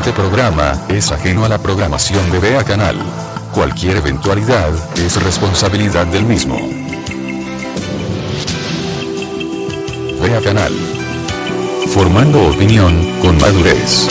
siguiente programa es ajeno a la programación de Vea Canal. Cualquier eventualidad es responsabilidad del mismo. Vea Canal. Formando opinión con madurez.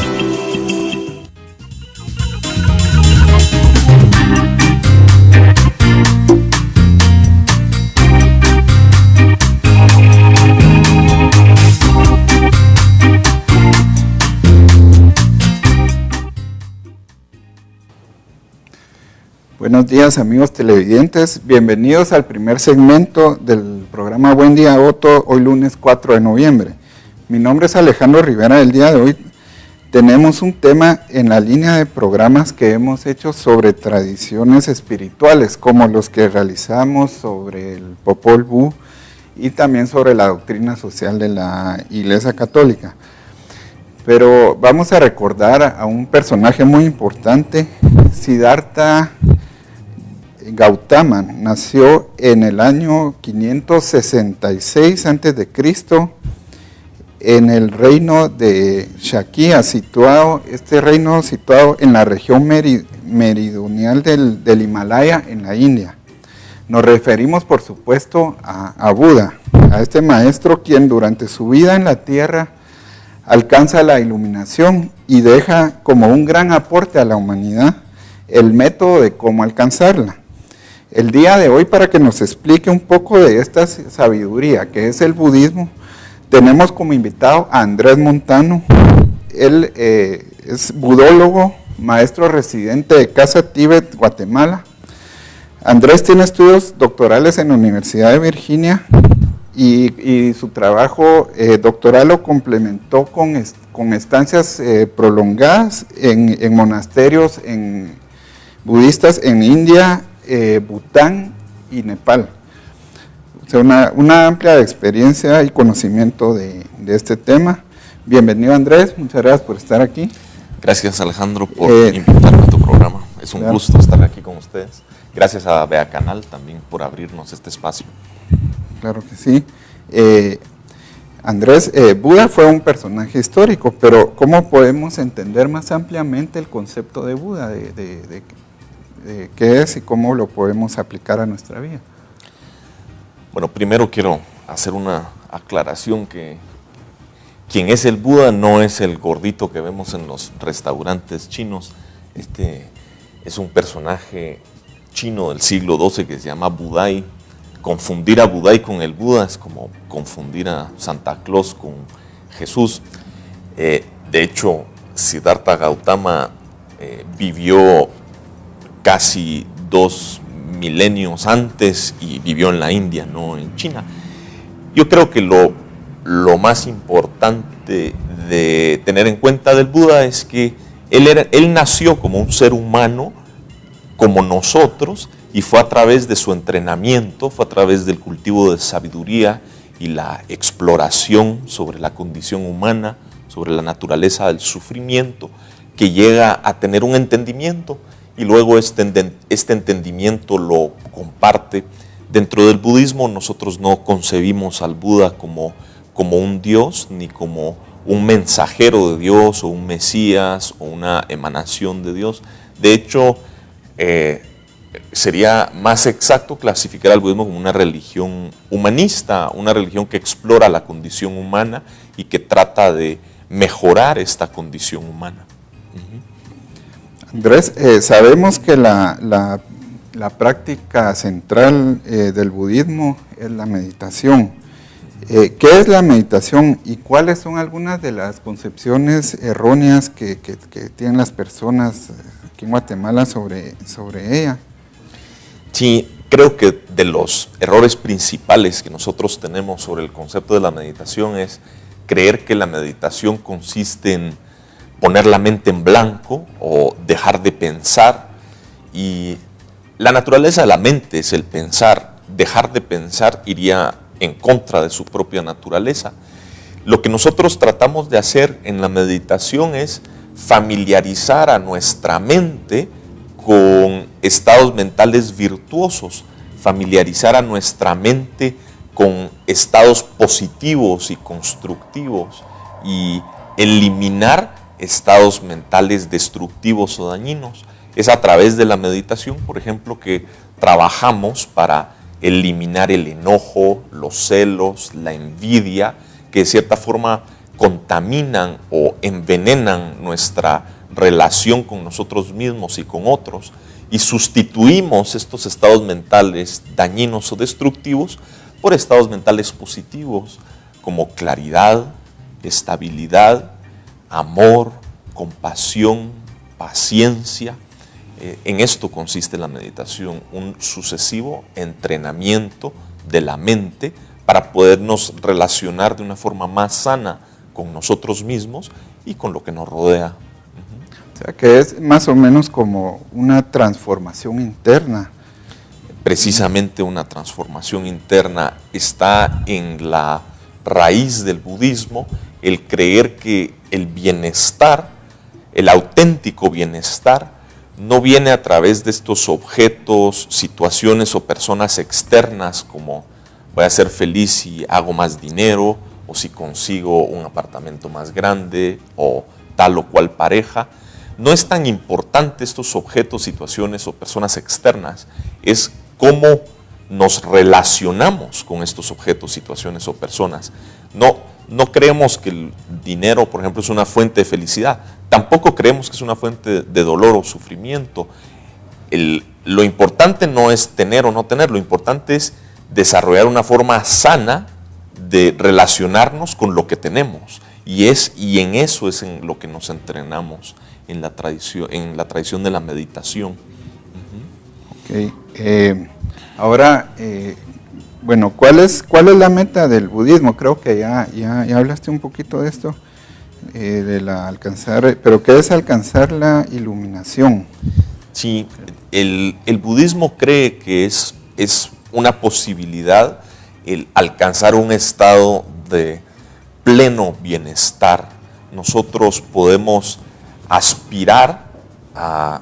Buenos días amigos televidentes, bienvenidos al primer segmento del programa Buen Día Otto, hoy lunes 4 de noviembre. Mi nombre es Alejandro Rivera. El día de hoy tenemos un tema en la línea de programas que hemos hecho sobre tradiciones espirituales, como los que realizamos sobre el Popol Vuh y también sobre la doctrina social de la Iglesia Católica. Pero vamos a recordar a un personaje muy importante. Siddhartha Gautama nació en el año 566 a.C. en el reino de Shakya, este reino situado en la región meridional del Himalaya, en la India. Nos referimos, por supuesto, a Buda, a este maestro quien durante su vida en la tierra alcanza la iluminación y deja como un gran aporte a la humanidad el método de cómo alcanzarla. El día de hoy, para que nos explique un poco de esta sabiduría que es el budismo, tenemos como invitado a Andrés Montano. Él es budólogo, maestro residente de Casa Tíbet, Guatemala. Andrés tiene estudios doctorales en la Universidad de Virginia y su trabajo doctoral lo complementó con estancias prolongadas en monasterios budistas en India, Bután y Nepal. O sea, una amplia experiencia y conocimiento de este tema. Bienvenido Andrés, muchas gracias por estar aquí. Gracias Alejandro por invitarme a tu programa. Es un gusto estar aquí con ustedes. Gracias a Vea Canal también por abrirnos este espacio. Claro que sí. Andrés, Buda fue un personaje histórico, pero ¿cómo podemos entender más ampliamente el concepto de Buda, de qué es y cómo lo podemos aplicar a nuestra vida? Bueno, primero quiero hacer una aclaración que quien es el Buda no es el gordito que vemos en los restaurantes chinos. Este es un personaje chino del siglo XII que se llama Budai. Confundir a Budai con el Buda es como confundir a Santa Claus con Jesús. De hecho, Siddhartha Gautama vivió casi 2 milenios antes y vivió en la India, no en China. Yo creo que lo más importante de tener en cuenta del Buda es que él nació como un ser humano, como nosotros, y fue a través de su entrenamiento, fue a través del cultivo de sabiduría y la exploración sobre la condición humana, sobre la naturaleza del sufrimiento, que llega a tener un entendimiento y luego este entendimiento lo comparte. Dentro del budismo nosotros no concebimos al Buda como un dios, ni como un mensajero de Dios o un mesías o una emanación de Dios. De hecho, sería más exacto clasificar al budismo como una religión humanista, una religión que explora la condición humana y que trata de mejorar esta condición humana. Andrés, sabemos que la práctica central del budismo es la meditación. ¿Qué es la meditación y cuáles son algunas de las concepciones erróneas que tienen las personas aquí en Guatemala sobre ella? Sí, creo que de los errores principales que nosotros tenemos sobre el concepto de la meditación es creer que la meditación consiste en poner la mente en blanco o dejar de pensar, y la naturaleza de la mente es el pensar. Dejar de pensar iría en contra de su propia naturaleza. Lo que nosotros tratamos de hacer en la meditación es familiarizar a nuestra mente con estados mentales virtuosos, familiarizar a nuestra mente con estados positivos y constructivos y eliminar estados mentales destructivos o dañinos. Es a través de la meditación, por ejemplo, que trabajamos para eliminar el enojo, los celos, la envidia, que de cierta forma contaminan o envenenan nuestra relación con nosotros mismos y con otros, y sustituimos estos estados mentales dañinos o destructivos por estados mentales positivos, como claridad, estabilidad, amor, compasión, paciencia. En esto consiste la meditación, un sucesivo entrenamiento de la mente para podernos relacionar de una forma más sana con nosotros mismos y con lo que nos rodea. O sea, que es más o menos como una transformación interna. Precisamente una transformación interna está en la raíz del budismo, el creer que el bienestar, el auténtico bienestar, no viene a través de estos objetos, situaciones o personas externas, como voy a ser feliz si hago más dinero, o si consigo un apartamento más grande, o tal o cual pareja. No es tan importante estos objetos, situaciones o personas externas, es cómo nos relacionamos con estos objetos, situaciones o personas. No creemos que el dinero, por ejemplo, es una fuente de felicidad. Tampoco creemos que es una fuente de dolor o sufrimiento. Lo importante no es tener o no tener, lo importante es desarrollar una forma sana de relacionarnos con lo que tenemos. Y en eso es en lo que nos entrenamos en la tradición de la meditación. Ok. Ahora, bueno, ¿cuál es la meta del budismo? Creo que ya hablaste un poquito de esto, pero ¿qué es alcanzar la iluminación? Sí, el budismo cree que es una posibilidad el alcanzar un estado de pleno bienestar. Nosotros podemos aspirar a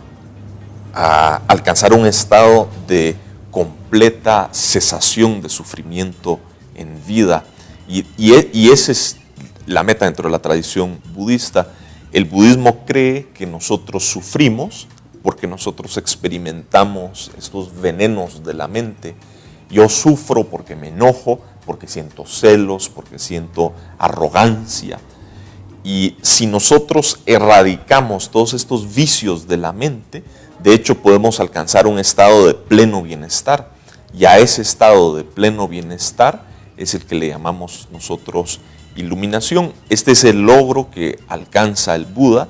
alcanzar un estado de completa cesación de sufrimiento en vida. Y esa es la meta dentro de la tradición budista. El budismo cree que nosotros sufrimos porque nosotros experimentamos estos venenos de la mente. Yo sufro porque me enojo, porque siento celos, porque siento arrogancia. Y si nosotros erradicamos todos estos vicios de la mente, de hecho podemos alcanzar un estado de pleno bienestar. Y a ese estado de pleno bienestar es el que le llamamos nosotros iluminación. Este es el logro que alcanza el Buda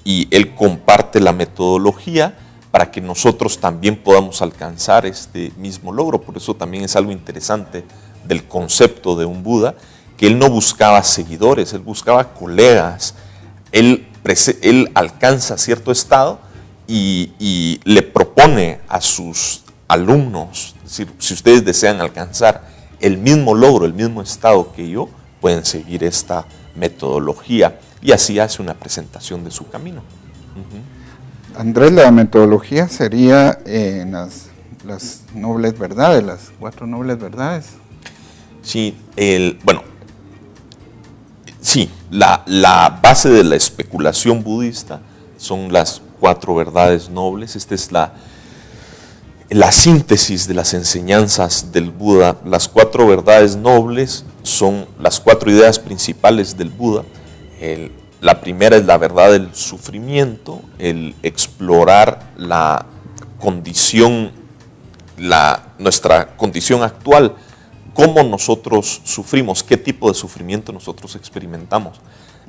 y él comparte la metodología para que nosotros también podamos alcanzar este mismo logro. Por eso también es algo interesante del concepto de un Buda, que él no buscaba seguidores, él buscaba colegas. Él alcanza cierto estado y le propone a sus alumnos, es decir, si ustedes desean alcanzar el mismo logro, el mismo estado que yo, pueden seguir esta metodología, y así hace una presentación de su camino. Andrés, la metodología sería en las nobles verdades, las 4 nobles verdades. Sí, la base de la especulación budista son las 4 verdades nobles. Esta es la síntesis de las enseñanzas del Buda. Las 4 verdades nobles son las 4 ideas principales del Buda. La primera es la verdad del sufrimiento, el explorar la condición, nuestra condición actual, cómo nosotros sufrimos, qué tipo de sufrimiento nosotros experimentamos.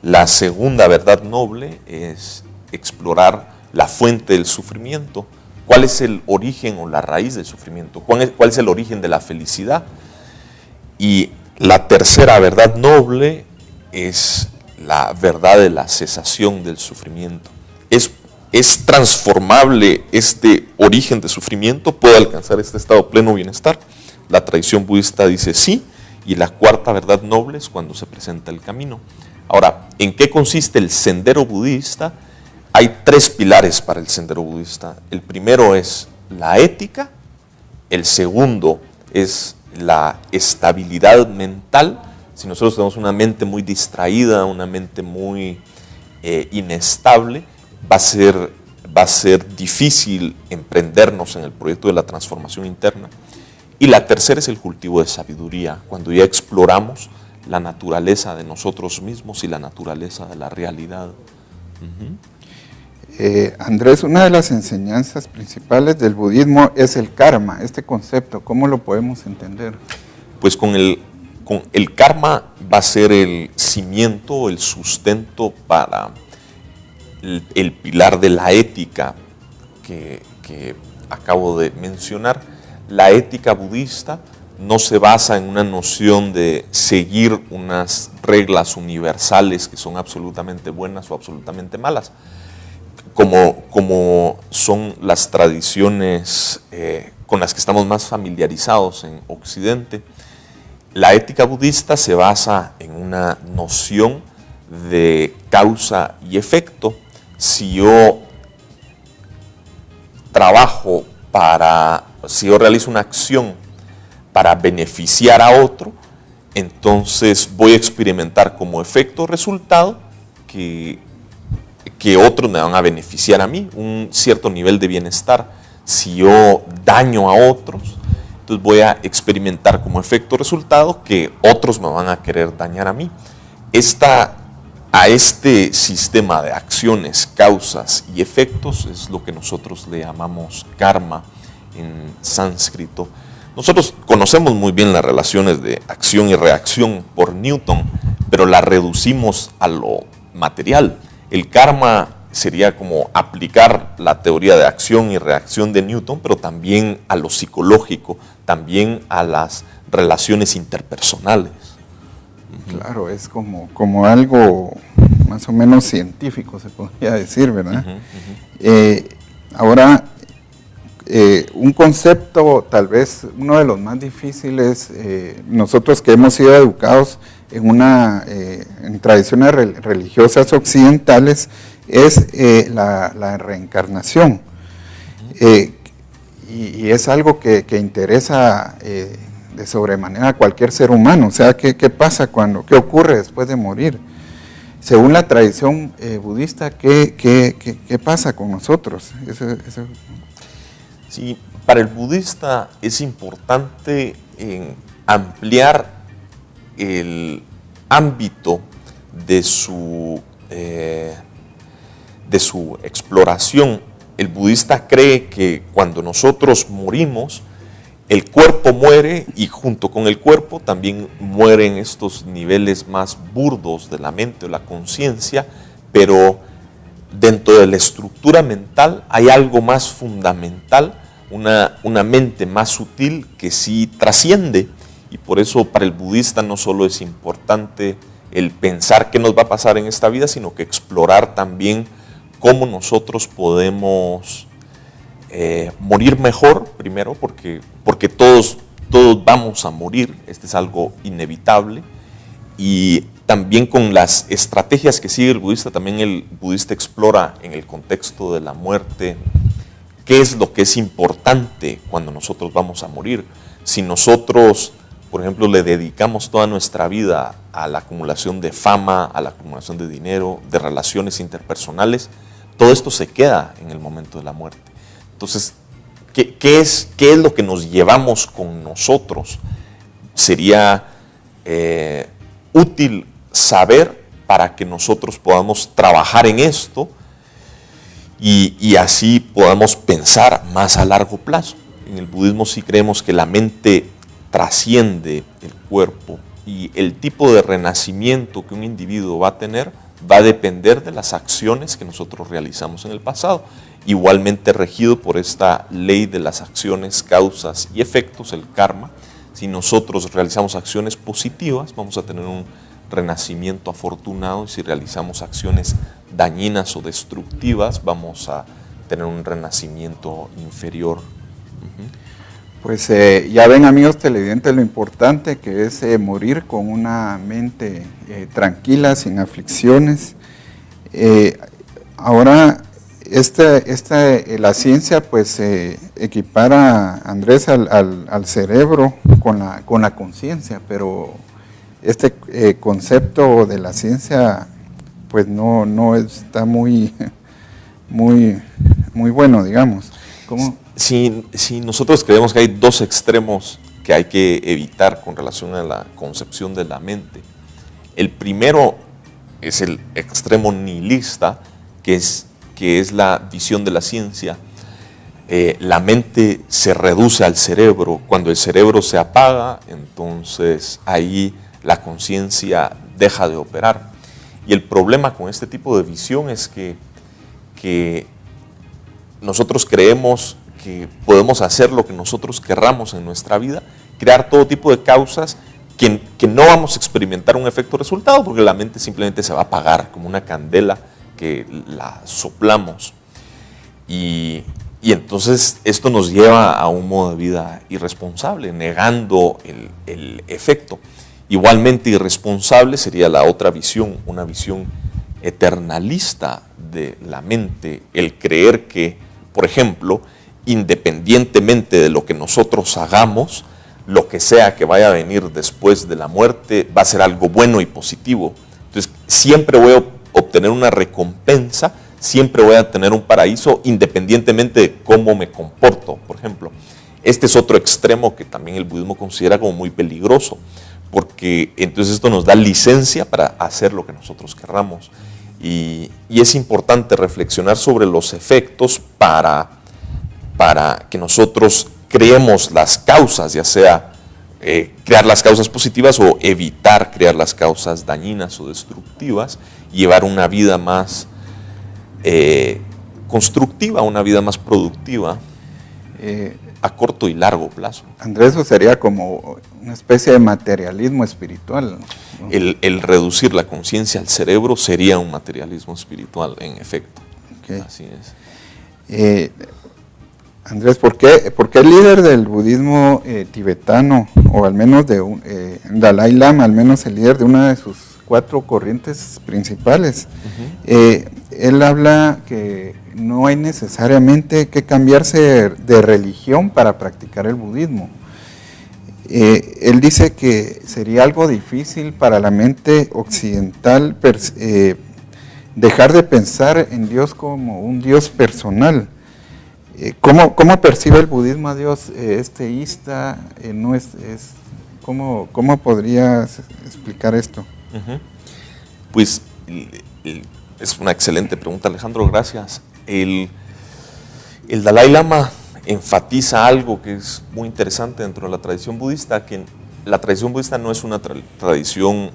La segunda verdad noble es explorar la fuente del sufrimiento, cuál es el origen o la raíz del sufrimiento, cuál es el origen de la felicidad. Y la tercera verdad noble es la verdad de la cesación del sufrimiento. ¿Es transformable este origen de sufrimiento? ¿Puede alcanzar este estado de pleno bienestar? La tradición budista dice sí, y la cuarta verdad noble es cuando se presenta el camino. Ahora, ¿en qué consiste el sendero budista? Hay 3 pilares para el sendero budista. El primero es la ética, el segundo es la estabilidad mental. Si nosotros tenemos una mente muy distraída, una mente muy inestable, va a ser difícil emprendernos en el proyecto de la transformación interna. Y la tercera es el cultivo de sabiduría, cuando ya exploramos la naturaleza de nosotros mismos y la naturaleza de la realidad. Andrés, una de las enseñanzas principales del budismo es el karma, este concepto. ¿Cómo lo podemos entender? Pues con el karma va a ser el cimiento, el sustento para el pilar de la ética que acabo de mencionar. La ética budista no se basa en una noción de seguir unas reglas universales que son absolutamente buenas o absolutamente malas, como son las tradiciones con las que estamos más familiarizados en Occidente. La ética budista se basa en una noción de causa y efecto. Si yo si yo realizo una acción para beneficiar a otro, entonces voy a experimentar como efecto resultado que otros me van a beneficiar a mí, un cierto nivel de bienestar. Si yo daño a otros, entonces voy a experimentar como efecto resultado que otros me van a querer dañar a mí. A este sistema de acciones, causas y efectos es lo que nosotros le llamamos karma en sánscrito. Nosotros conocemos muy bien las relaciones de acción y reacción por Newton, pero las reducimos a lo material. El karma sería como aplicar la teoría de acción y reacción de Newton, pero también a lo psicológico, también a las relaciones interpersonales. Claro, es como algo más o menos científico, se podría decir, ¿verdad? Ahora, un concepto, tal vez uno de los más difíciles, nosotros que hemos sido educados en tradiciones religiosas occidentales, es la reencarnación. Y es algo que interesa de sobremanera a cualquier ser humano. O sea, ¿qué pasa qué ocurre después de morir? Según la tradición budista, ¿qué pasa con nosotros? Sí, para el budista es importante ampliar el ámbito de su exploración. El budista cree que cuando nosotros morimos, el cuerpo muere y junto con el cuerpo también mueren estos niveles más burdos de la mente o la conciencia, pero dentro de la estructura mental hay algo más fundamental, una mente más sutil que sí trasciende. Y por eso para el budista no solo es importante el pensar qué nos va a pasar en esta vida, sino que explorar también cómo nosotros podemos morir mejor, primero, porque todos vamos a morir, este es algo inevitable, y también con las estrategias que sigue el budista, también el budista explora en el contexto de la muerte qué es lo que es importante cuando nosotros vamos a morir. Si nosotros, por ejemplo, le dedicamos toda nuestra vida a la acumulación de fama, a la acumulación de dinero, de relaciones interpersonales, todo esto se queda en el momento de la muerte. Entonces, ¿qué es lo que nos llevamos con nosotros? Sería útil saber para que nosotros podamos trabajar en esto y así podamos pensar más a largo plazo. En el budismo sí creemos que la mente trasciende el cuerpo y el tipo de renacimiento que un individuo va a tener va a depender de las acciones que nosotros realizamos en el pasado. Igualmente regido por esta ley de las acciones, causas y efectos, el karma. Si nosotros realizamos acciones positivas, vamos a tener un renacimiento afortunado, y si realizamos acciones dañinas o destructivas, vamos a tener un renacimiento inferior. Pues ya ven, amigos televidentes, lo importante que es morir con una mente tranquila, sin aflicciones. Ahora, la ciencia pues equipara, Andrés, al cerebro con la conciencia, pero este concepto de la ciencia pues no está muy bueno, digamos. ¿Cómo? Si nosotros creemos que hay dos extremos que hay que evitar con relación a la concepción de la mente. El primero es el extremo nihilista, que es la visión de la ciencia. La mente se reduce al cerebro. Cuando el cerebro se apaga, entonces ahí la conciencia deja de operar. Y el problema con este tipo de visión es que nosotros creemos que podemos hacer lo que nosotros querramos en nuestra vida, crear todo tipo de causas que no vamos a experimentar un efecto resultado, porque la mente simplemente se va a apagar como una candela que la soplamos. Y entonces esto nos lleva a un modo de vida irresponsable, negando el efecto. Igualmente irresponsable sería la otra visión, una visión eternalista de la mente, el creer que, por ejemplo, independientemente de lo que nosotros hagamos, lo que sea que vaya a venir después de la muerte va a ser algo bueno y positivo. Entonces, siempre voy a obtener una recompensa, siempre voy a tener un paraíso, independientemente de cómo me comporto, por ejemplo. Este es otro extremo que también el budismo considera como muy peligroso, porque entonces esto nos da licencia para hacer lo que nosotros querramos. Y es importante reflexionar sobre los efectos para que nosotros creemos las causas, ya sea crear las causas positivas o evitar crear las causas dañinas o destructivas, y llevar una vida más constructiva, una vida más productiva a corto y largo plazo. Andrés, eso sería como una especie de materialismo espiritual, ¿no? El reducir la conciencia al cerebro sería un materialismo espiritual, en efecto. Okay. Así es. Andrés, ¿por qué el líder del budismo tibetano, o al menos Dalai Lama, al menos el líder de una de sus 4 corrientes principales, él habla que no hay necesariamente que cambiarse de religión para practicar el budismo? Él dice que sería algo difícil para la mente occidental dejar de pensar en Dios como un Dios personal. ¿Cómo percibe el budismo a Dios? ¿Es teísta? ¿Cómo podrías explicar esto? Pues es una excelente pregunta, Alejandro, gracias. El Dalai Lama enfatiza algo que es muy interesante dentro de la tradición budista, que la tradición budista no es una tradición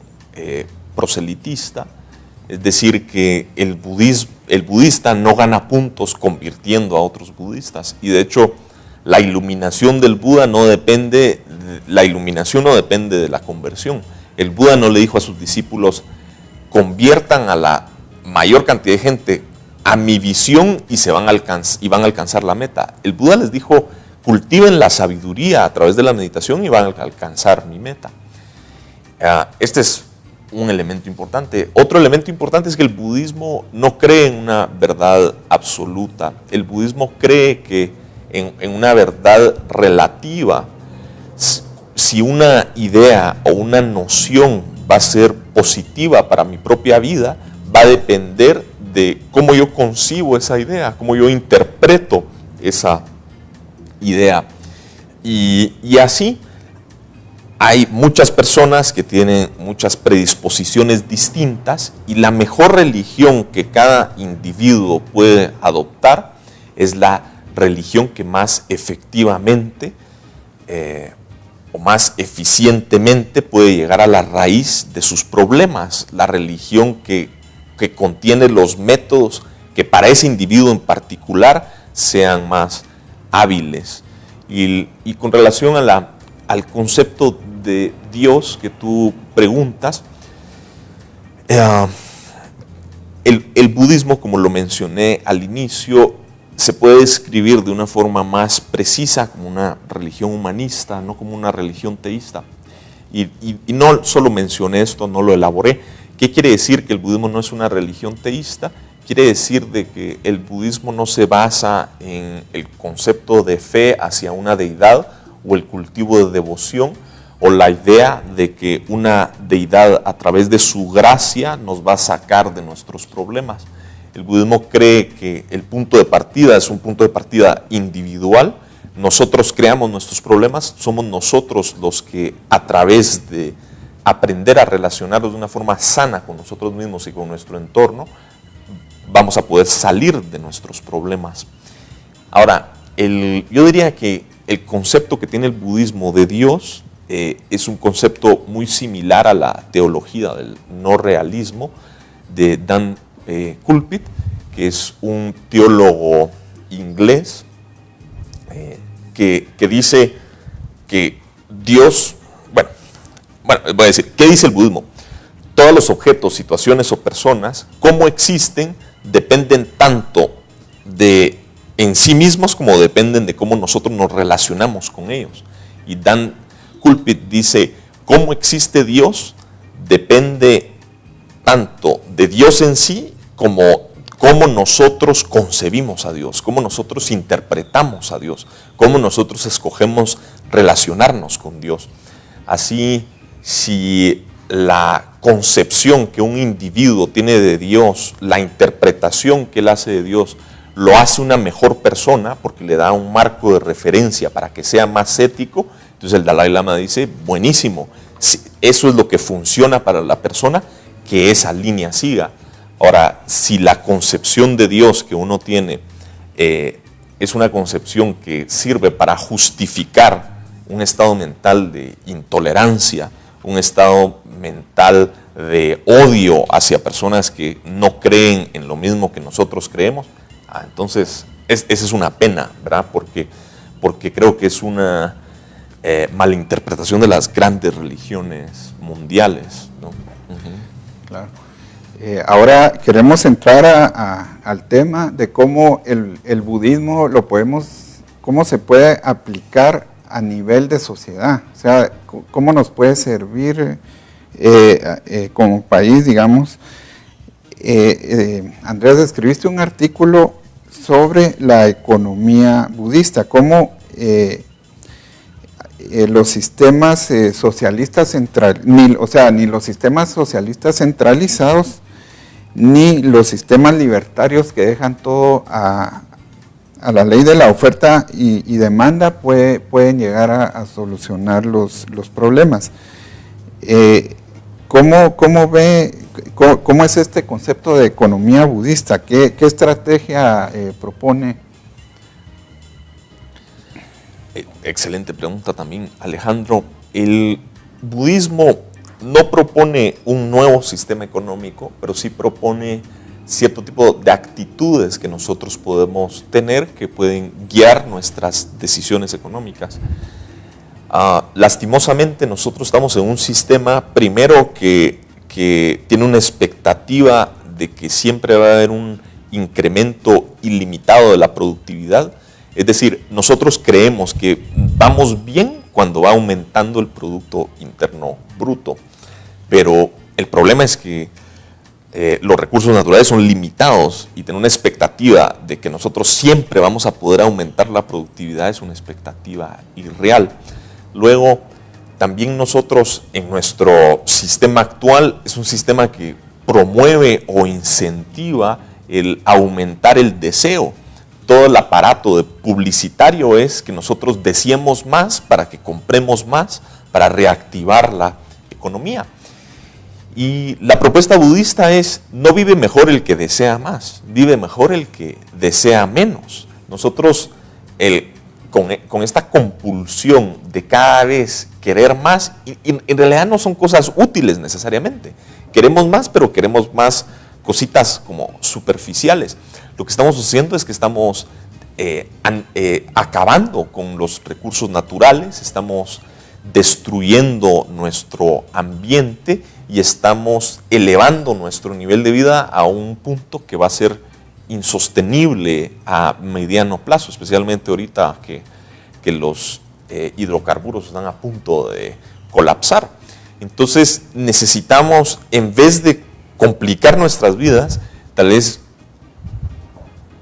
proselitista, es decir, que el budista no gana puntos convirtiendo a otros budistas, y de hecho la iluminación del Buda no depende de la conversión. El Buda no le dijo a sus discípulos: conviertan a la mayor cantidad de gente a mi visión y van a alcanzar la meta. El Buda les dijo: cultiven la sabiduría a través de la meditación y van a alcanzar mi meta. Este es un elemento importante. Otro elemento importante es que el budismo no cree en una verdad absoluta. El budismo cree que en una verdad relativa. Si una idea o una noción va a ser positiva para mi propia vida, va a depender de cómo yo concibo esa idea, cómo yo interpreto esa idea. Y así hay muchas personas que tienen muchas predisposiciones distintas, y la mejor religión que cada individuo puede adoptar es la religión que más efectivamente o más eficientemente puede llegar a la raíz de sus problemas, la religión que contiene los métodos que para ese individuo en particular sean más hábiles. Y con relación al concepto de Dios que tú preguntas, el budismo, como lo mencioné al inicio, se puede describir de una forma más precisa como una religión humanista, no como una religión teísta. Y no solo mencioné esto, no lo elaboré. ¿Qué quiere decir que el budismo no es una religión teísta? Quiere decir de que el budismo no se basa en el concepto de fe hacia una deidad o el cultivo de devoción o la idea de que una deidad a través de su gracia nos va a sacar de nuestros problemas. El budismo cree que el punto de partida es un punto de partida individual. Nosotros creamos nuestros problemas, somos nosotros los que a través de aprender a relacionarnos de una forma sana con nosotros mismos y con nuestro entorno, vamos a poder salir de nuestros problemas. Ahora, yo diría que el concepto que tiene el budismo de Dios es un concepto muy similar a la teología del no realismo de Dan Kulpit, que es un teólogo inglés que dice que Dios, bueno, voy a decir, ¿qué dice el budismo? Todos los objetos, situaciones o personas, cómo existen, dependen tanto de en sí mismos como dependen de cómo nosotros nos relacionamos con ellos. Y Dan Kulpit dice, cómo existe Dios depende tanto de Dios en sí como cómo nosotros concebimos a Dios, cómo nosotros interpretamos a Dios, cómo nosotros escogemos relacionarnos con Dios. Así, si la concepción que un individuo tiene de Dios, la interpretación que él hace de Dios, lo hace una mejor persona porque le da un marco de referencia para que sea más ético, entonces el Dalai Lama dice, buenísimo, eso es lo que funciona para la persona, que esa línea siga. Ahora, si la concepción de Dios que uno tiene es una concepción que sirve para justificar un estado mental de intolerancia, un estado mental de odio hacia personas que no creen en lo mismo que nosotros creemos, entonces esa es una pena, ¿verdad? Porque creo que es una malinterpretación de las grandes religiones mundiales, ¿no? Claro. Ahora queremos entrar al tema de cómo el budismo cómo se puede aplicar a nivel de sociedad, o sea, cómo nos puede servir como país, digamos. Andrés, escribiste un artículo sobre la economía budista, cómo los sistemas socialistas ni los sistemas socialistas centralizados, ni los sistemas libertarios que dejan todo a la ley de la oferta y demanda pueden llegar a solucionar los problemas. ¿Cómo es este concepto de economía budista? ¿Qué estrategia propone? Excelente pregunta también, Alejandro. El budismo no propone un nuevo sistema económico, pero sí propone cierto tipo de actitudes que nosotros podemos tener que pueden guiar nuestras decisiones económicas. Lastimosamente nosotros estamos en un sistema primero que tiene una expectativa de que siempre va a haber un incremento ilimitado de la productividad. Es decir, nosotros creemos que vamos bien cuando va aumentando el Producto Interno Bruto, pero el problema es que los recursos naturales son limitados y tener una expectativa de que nosotros siempre vamos a poder aumentar la productividad es una expectativa irreal. Luego, también nosotros en nuestro sistema actual es un sistema que promueve o incentiva el aumentar el deseo. Todo el aparato publicitario es que nosotros deseemos más para que compremos más, para reactivar la economía. Y la propuesta budista es, no vive mejor el que desea más, vive mejor el que desea menos. Nosotros, con esta compulsión de cada vez querer más, y en realidad no son cosas útiles necesariamente. Queremos más, pero queremos más cositas como superficiales. Lo que estamos haciendo es que estamos acabando con los recursos naturales, estamos destruyendo nuestro ambiente y estamos elevando nuestro nivel de vida a un punto que va a ser insostenible a mediano plazo, especialmente ahorita que los hidrocarburos están a punto de colapsar. Entonces necesitamos, en vez de complicar nuestras vidas, tal vez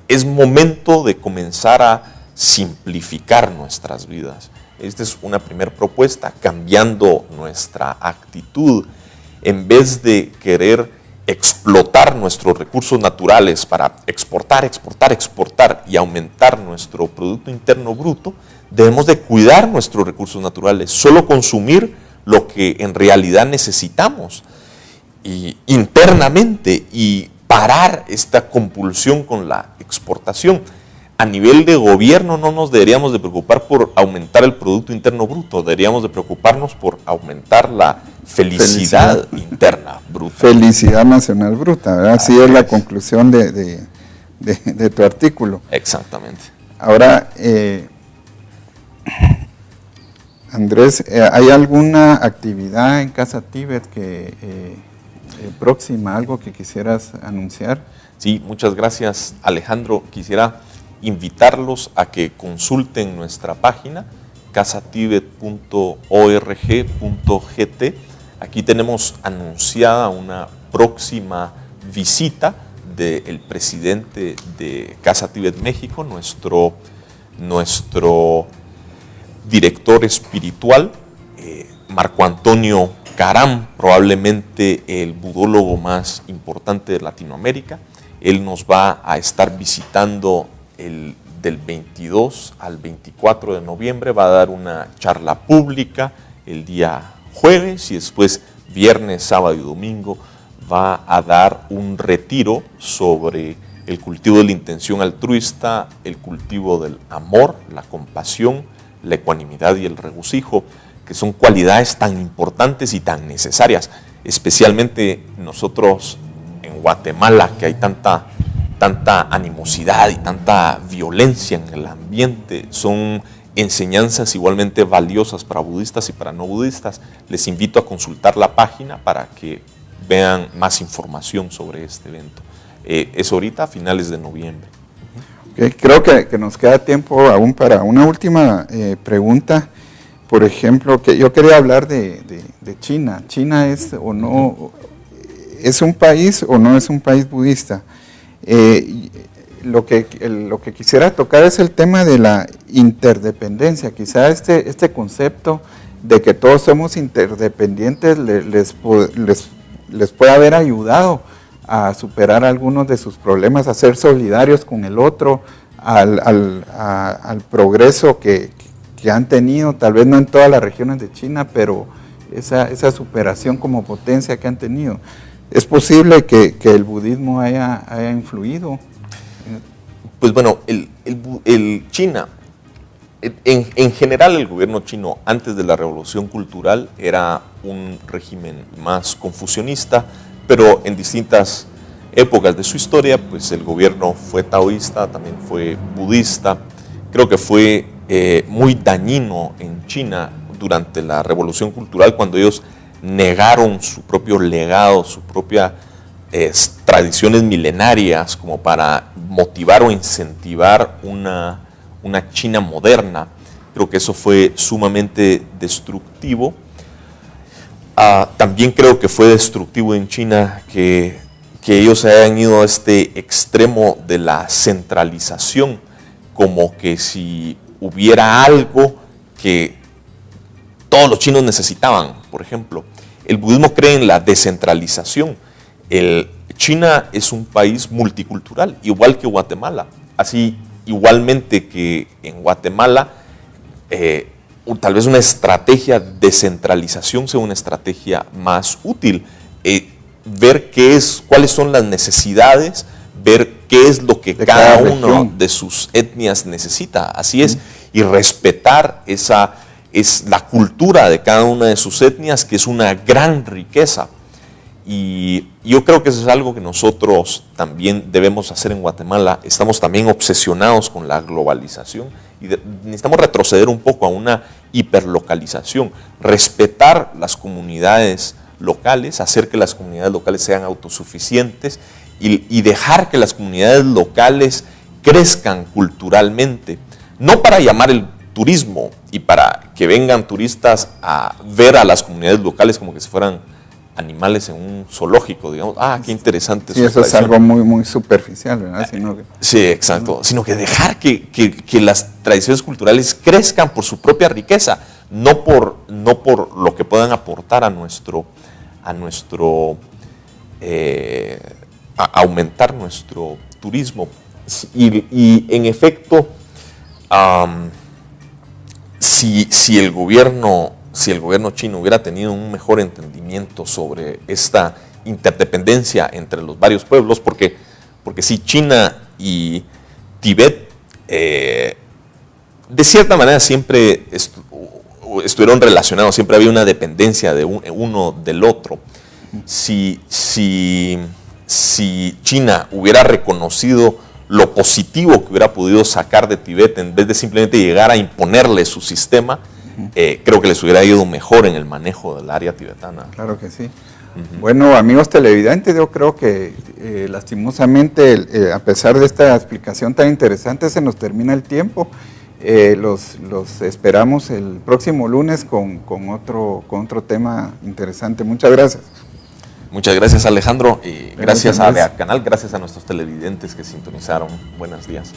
es momento de comenzar a simplificar nuestras vidas. Esta es una primera propuesta, cambiando nuestra actitud. En vez de querer explotar nuestros recursos naturales para exportar y aumentar nuestro Producto Interno Bruto, debemos de cuidar nuestros recursos naturales, solo consumir lo que en realidad necesitamos y internamente, y parar esta compulsión con la exportación. A nivel de gobierno no nos deberíamos de preocupar por aumentar el Producto Interno Bruto, deberíamos de preocuparnos por aumentar la felicidad interna bruta. Felicidad nacional bruta, ¿verdad? Así es la conclusión de tu artículo. Exactamente. Ahora, Andrés, ¿hay alguna actividad en Casa Tíbet que próxima, algo que quisieras anunciar? Sí, muchas gracias, Alejandro. Quisiera invitarlos a que consulten nuestra página casatibet.org.gt. Aquí tenemos anunciada una próxima visita del presidente de Casa Tíbet México, nuestro director espiritual, Marco Antonio Caram, probablemente el budólogo más importante de Latinoamérica. Él nos va a estar visitando del 22 al 24 de noviembre, va a dar una charla pública el día jueves y después viernes, sábado y domingo va a dar un retiro sobre el cultivo de la intención altruista, el cultivo del amor, la compasión, la ecuanimidad y el regocijo, que son cualidades tan importantes y tan necesarias, especialmente nosotros en Guatemala, que hay tanta animosidad y tanta violencia en el ambiente. Son enseñanzas igualmente valiosas para budistas y para no budistas. Les invito a consultar la página para que vean más información sobre este evento. Es ahorita a finales de noviembre. Okay, creo que nos queda tiempo aún para una última pregunta. Por ejemplo, que yo quería hablar de China. ¿China es o no, es un país o no es un país budista? Lo que quisiera tocar es el tema de la interdependencia. Quizá este concepto de que todos somos interdependientes les puede haber ayudado a superar algunos de sus problemas, a ser solidarios con el otro, al progreso que han tenido, tal vez no en todas las regiones de China, pero esa superación como potencia que han tenido. ¿Es posible que el budismo haya influido? Pues bueno, China, en general el gobierno chino antes de la Revolución Cultural era un régimen más confucionista, pero en distintas épocas de su historia, pues el gobierno fue taoísta, también fue budista. Creo que fue muy dañino en China durante la Revolución Cultural cuando ellos negaron su propio legado, sus propias tradiciones milenarias como para motivar o incentivar una China moderna. Creo que eso fue sumamente destructivo. También creo que fue destructivo en China que ellos hayan ido a este extremo de la centralización, como que si hubiera algo que todos los chinos necesitaban. Por ejemplo, el budismo cree en la descentralización. China es un país multicultural, igual que Guatemala. Así, igualmente que en Guatemala, tal vez una estrategia de centralización sea una estrategia más útil. Ver cuáles son las necesidades, ver qué es lo que cada uno de sus etnias necesita. Así es, y respetar esa es la cultura de cada una de sus etnias, que es una gran riqueza. Y yo creo que eso es algo que nosotros también debemos hacer en Guatemala. Estamos también obsesionados con la globalización y necesitamos retroceder un poco a una hiperlocalización, respetar las comunidades locales, hacer que las comunidades locales sean autosuficientes y dejar que las comunidades locales crezcan culturalmente, no para llamar el turismo y para que vengan turistas a ver a las comunidades locales como que si fueran animales en un zoológico, digamos. Qué interesante. Sí, eso es algo muy, muy superficial, ¿verdad? Sí, exacto. Sino que dejar que las tradiciones culturales crezcan por su propia riqueza, no por lo que puedan aportar a aumentar nuestro turismo. Y en efecto, si el gobierno chino hubiera tenido un mejor entendimiento sobre esta interdependencia entre los varios pueblos, porque si China y Tibet de cierta manera siempre estuvieron relacionados, siempre había una dependencia de uno del otro. Si China hubiera reconocido lo positivo que hubiera podido sacar de Tibet en vez de simplemente llegar a imponerle su sistema, creo que les hubiera ido mejor en el manejo del área tibetana. Claro que sí. Bueno, amigos televidentes, yo creo que lastimosamente, a pesar de esta explicación tan interesante, se nos termina el tiempo. Los esperamos el próximo lunes con otro tema interesante. Muchas gracias. Muchas gracias, Alejandro, y gracias a BEA Canal, gracias a nuestros televidentes que sintonizaron. Buenos días.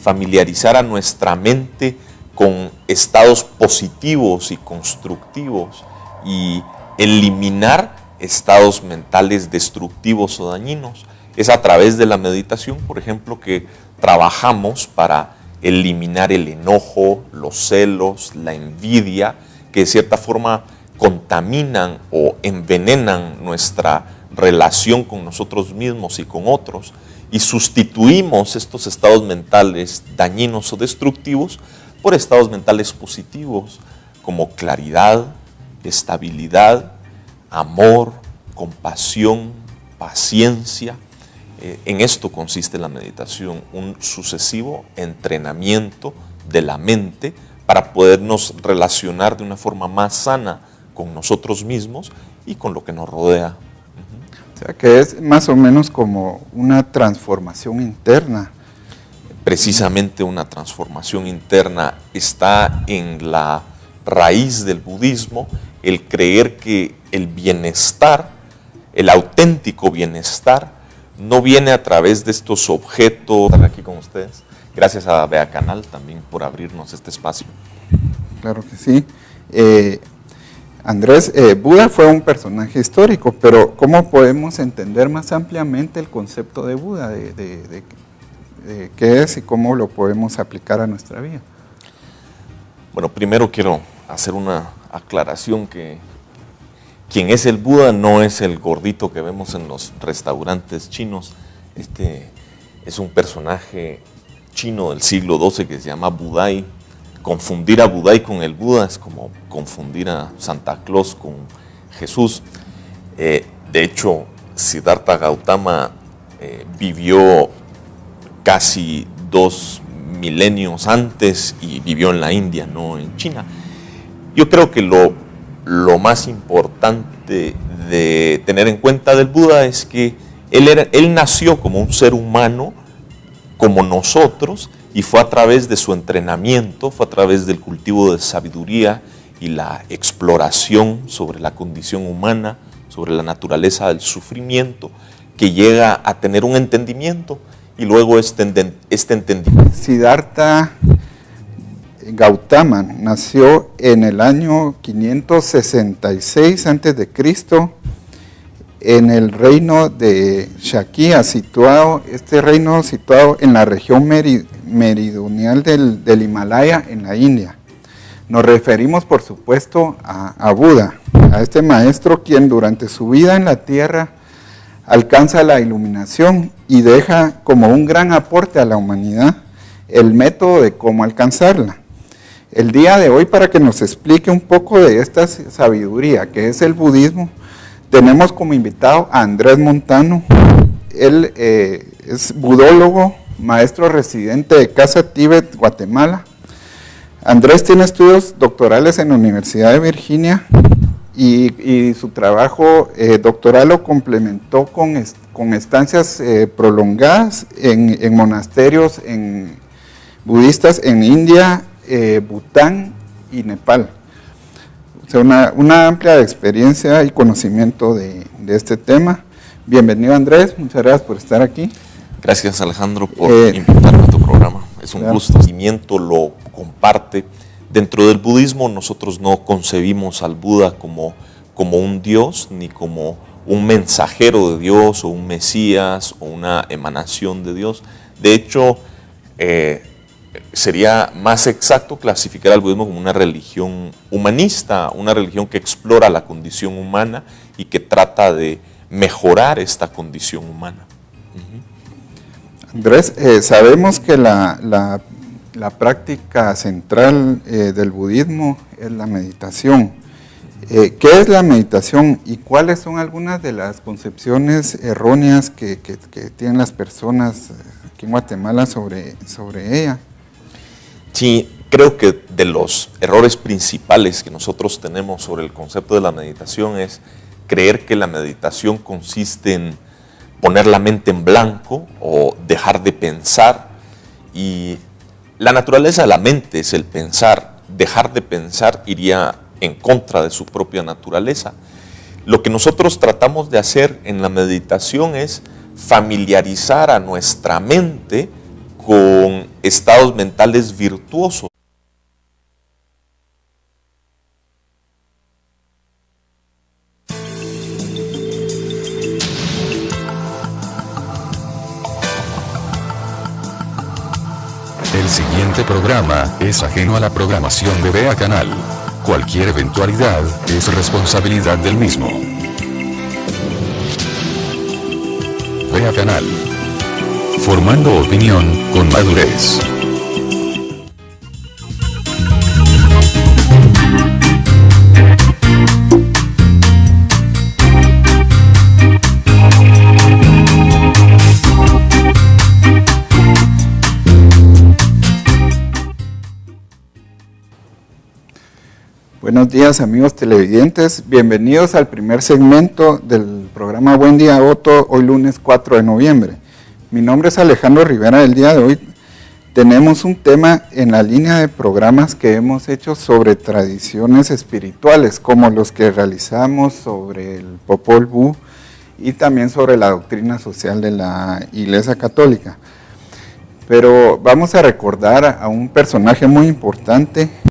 Familiarizar a nuestra mente con estados positivos y constructivos y eliminar estados mentales destructivos o dañinos. Es a través de la meditación, por ejemplo, que trabajamos para eliminar el enojo, los celos, la envidia, que de cierta forma contaminan o envenenan nuestra relación con nosotros mismos y con otros, y sustituimos estos estados mentales dañinos o destructivos por estados mentales positivos, como claridad, estabilidad, amor, compasión, paciencia. En esto consiste la meditación, un sucesivo entrenamiento de la mente para podernos relacionar de una forma más sana con nosotros mismos y con lo que nos rodea. O sea, que es más o menos como una transformación interna. Precisamente una transformación interna está en la raíz del budismo, el creer que el bienestar, el auténtico bienestar, no viene a través de estos objetos. Estar aquí con ustedes. Gracias a BEA Canal también por abrirnos este espacio. Claro que sí. Andrés, Buda fue un personaje histórico, pero ¿cómo podemos entender más ampliamente el concepto de Buda, de qué es y cómo lo podemos aplicar a nuestra vida? Bueno, primero quiero hacer una aclaración que quien es el Buda no es el gordito que vemos en los restaurantes chinos. Este es un personaje chino del siglo XII que se llama Budai. Confundir a Budai con el Buda es como confundir a Santa Claus con Jesús. De hecho, Siddhartha Gautama vivió casi 2 milenios antes y vivió en la India, no en China. Yo creo que lo más importante de tener en cuenta del Buda es que él nació como un ser humano, como nosotros, y fue a través de su entrenamiento, fue a través del cultivo de sabiduría y la exploración sobre la condición humana, sobre la naturaleza del sufrimiento, que llega a tener un entendimiento, y luego este entendimiento. Siddhartha Gautama nació en el año 566 a.C. en el reino de Shakya, este reino situado en la región meridional del Himalaya, en la India. Nos referimos, por supuesto, a Buda, a este maestro quien durante su vida en la tierra alcanza la iluminación y deja como un gran aporte a la humanidad el método de cómo alcanzarla. El día de hoy, para que nos explique un poco de esta sabiduría que es el budismo, tenemos como invitado a Andrés Montano. Él es budólogo, maestro residente de Casa Tíbet, Guatemala. Andrés tiene estudios doctorales en la Universidad de Virginia y su trabajo doctoral lo complementó con estancias prolongadas en monasterios budistas en India, Bután y Nepal. O sea, una amplia experiencia y conocimiento de este tema. Bienvenido, Andrés, muchas gracias por estar aquí. Gracias, Alejandro, por invitarme a tu programa. Es un gusto. El conocimiento lo comparte. Dentro del budismo nosotros no concebimos al Buda como un dios, ni como un mensajero de Dios, o un mesías, o una emanación de Dios. De hecho, sería más exacto clasificar al budismo como una religión humanista, una religión que explora la condición humana y que trata de mejorar esta condición humana. Andrés, sabemos que la práctica central del budismo es la meditación. ¿Qué es la meditación y cuáles son algunas de las concepciones erróneas que tienen las personas aquí en Guatemala sobre ella? Sí, creo que de los errores principales que nosotros tenemos sobre el concepto de la meditación es creer que la meditación consiste en poner la mente en blanco o dejar de pensar. Y la naturaleza de la mente es el pensar. Dejar de pensar iría en contra de su propia naturaleza. Lo que nosotros tratamos de hacer en la meditación es familiarizar a nuestra mente con estados mentales virtuosos. El siguiente programa es ajeno a la programación de VEA Canal. Cualquier eventualidad es responsabilidad del mismo. VEA Canal. Formando opinión con madurez. Buenos días, amigos televidentes, bienvenidos al primer segmento del programa Buen Día Otto, hoy lunes 4 de noviembre. Mi nombre es Alejandro Rivera. El día de hoy tenemos un tema en la línea de programas que hemos hecho sobre tradiciones espirituales, como los que realizamos sobre el Popol Vuh y también sobre la doctrina social de la Iglesia Católica. Pero vamos a recordar a un personaje muy importante